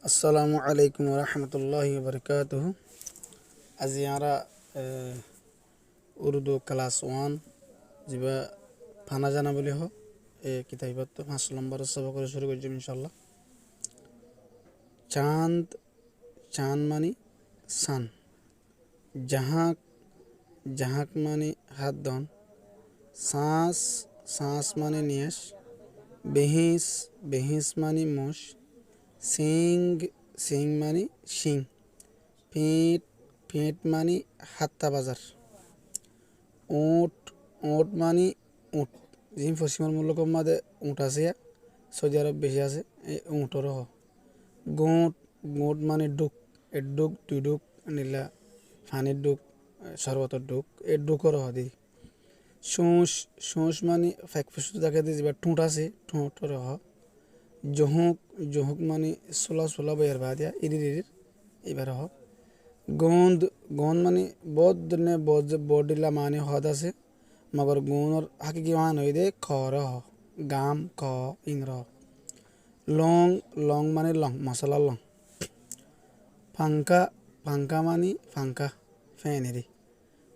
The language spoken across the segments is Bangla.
আসসালামু আলাইকুম রহমতুল্লাহি বরকাতুহু। আজি আমরা উর্দু ক্লাস 1 যা ফানা জানা বলি হ কিতাবত 5 নম্বর সবক করে শুরু করছি ইনশাআল্লাহ। চাঁদ চাঁদ মানে সান, জাহাক জাহাক মানে হাত দন, শ্বাস শ্বাস মানে নিয়াস, বেহিস বেহিস মানে মোষ, সিং সিং মানে শিং, ফিট ফিট মানে হাত্তা বাজার, উট উট মানে উট যিনি পশ্চিমের মূল্য মাদে উট আছে, সৌদি আরব বেশি আছে এই উঁটর হ। গোট গোট মানে ডুক, এ ডুক দুই ডুক নিলা ফানির ডুক, শরবতের ডুক, এ ডুকর হ দি। সোঁস সোঁস মানে ফেক ফুসু দেখা দিয়ে যা ঠোঁট আছে ঠোঁটর হ। জহুক জহুক মানে সোলা সোলা বইয়ের বা দিয়া ইরির ইরির এবার হ। গোঁদ গোঁদ মানে বহুত নে বডিলা মানে হদ আছে, মগর গোঁদর হাকিকি মান হই দে খর হ, গাম খ ইংর। লং লং মানে লং মশলা লং। ফাঙ্কা ফাঙ্কা মানে ফাঙ্কা ফ্যানেরি।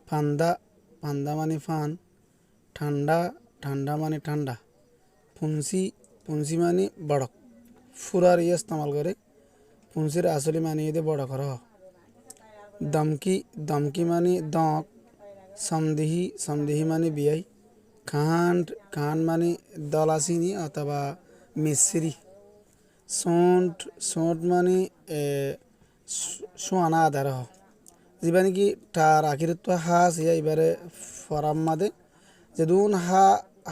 ফান্দা ফান্দা মানে ফান। ঠান্ডা ঠান্ডা মানে ঠান্ডা। ফুনসি ফুনসি মানে বড়ক, ফুরার ইয়ে ইস্তেমাল করে ফুনসির আসলি মানে দে বড় করা হ। দমকি দমকি মানে দঁক। সমদিহি সমদিহি মানে বিয়াই। খান্ড খান্ড মানে দলাচিনি অথবা মিশ্রি। সোঁট সোঁট মানে সোয়ানা আদার হ, যিবা নাকি তার আখিরত হা আছে এবারে ফরাম মাদে যেদুন হা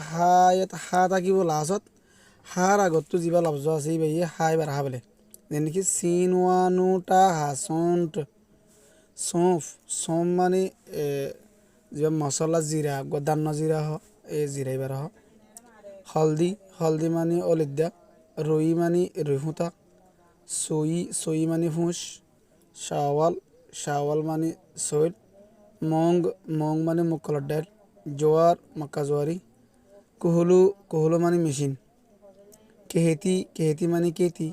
হা ইয়াত হা থাকিব লাজত হার আগতো যিবা লফজ আছে এই হা এবার হা বলে, যেনেকি সিন ওয়ানু টা হা সোঁট। সৌঁফ সৌঁফ মানে যিবা মশলা জিরা গদান্ন জিরা হ এই জিরা এবার হ। হলদি হলদি মানে অলিদ্যা। রুই মানে রুহুতা। সই সই মানে ফুঁস। শাওয়াল শাওয়াল মানে সৈল। মং মং মানে মুকলর ডাল। জোয়ার মক্কা জোয়ারি। কুহলু কুহলু মানে মেশিন। কেহেতি কেহেতি মানে কেতি।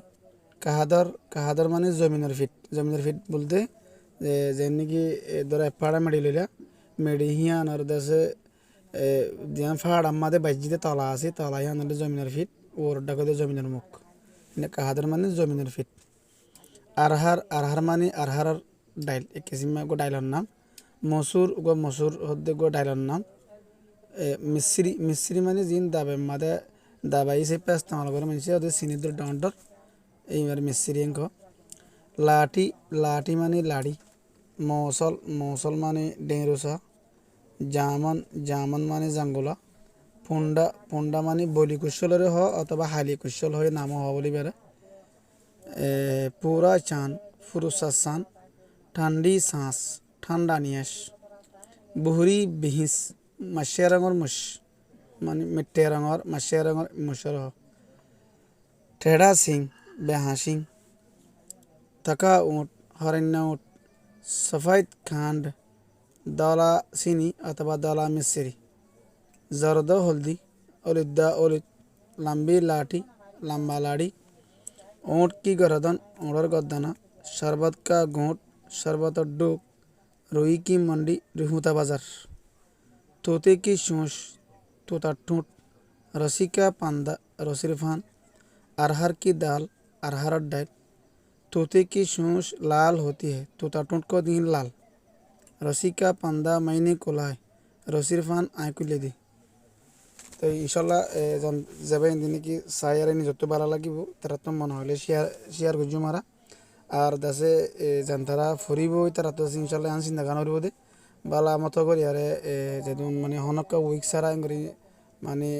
কাহাদর কাহাদর মানে জমিনের ফিট। জমিনের ফিট বলতে যেমনি ধরো পাড়া মেডি লইলা মেডি হিয়ানোর দেশে যেন ফাড় আমাদের বাইজিতে তলা আছে তলা হিয়ানোর জমিনের ফিট ওর ডাকতে জমিনের মুখ। কাহাদর মানে জমিনের ফিট। আরহার আরহার মানে আরহার ডাইল এক কিসিমা গো ডাইলর নাম। মসুর গো মসুর হদ্দে গো ডাইলর নাম। মিশ্রি মিশ্রি মানে জিন দাবে মাদে দাবাই সে পেস্ত ইস্তেমাল করে মানুষ ওদের সিনিদর ডাউন্ডর এইবার মিশ্রি এঙ্ক। লাঠি লাঠি মানে লাড়ি। মৌসল মৌসল মানে ডেঁরুসা। জামন জামন মানে জাঙ্গুলা। পুন্ডা পুন্ডা মানে বলি কুশলের হ অথবা হালি কুশল হয়ে নাম হ বলি বেড়ে। পুরা চান ফুরুসা চান। ঠান্ডি শ্বাস ঠান্ডা নিয়াস। বুহরি বিহিস মাসিয়া রঙর মুস মানে মিট্টে রঙর মাসিয়া রঙর মুসর হ। ঠেড়া সিং বেহা সিং। থাকা উঁট হরণ্য উঁট। সফাইদ খান্ড দলা চিনি অথবা দলা মিশ্রি। জর্দ হলদি অলিদ্দা অলিদ। লাম্বি লাঠি লম্বা লাড়ি। ऊँट की गर्दन ऊँटर गद्दाना। शरबत का घूंट शरबत डूक। रुई की मंडी रिहुता बाजार। तोते की शूंश तोता ठूंठ। रसी का पांदा रसीर फान। अरहर की दाल अरहर डाल। तोते की शूंश लाल होती है तोता ठूंठ को दिन लाल। रसी का पांदा मैंने कोला है रसीर फान आँख ले दी। তো ইনশাল্লাহ যাবে দিনে কি সাইয়ারে যত ভালো লাগিব তারা তো মনে হলে শেয়ার শেয়ার করছো মারা আর দাসে যান তারা ফুরিব তারা তো ইনশাল্লাহ আন চিন্তা গান করব দে বালা মতো করি আরে যেদিন মানে হনকা উইক সারা করি মানে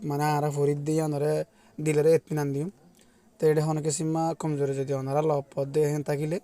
মানে আরা ফরিদ দিয়ে আনরে দিলেরে এতমিনান দিম তো এটা হনকে সীমা কমজোরি যদি ওনারা লভ পদ দিয়ে হেন থাকিলে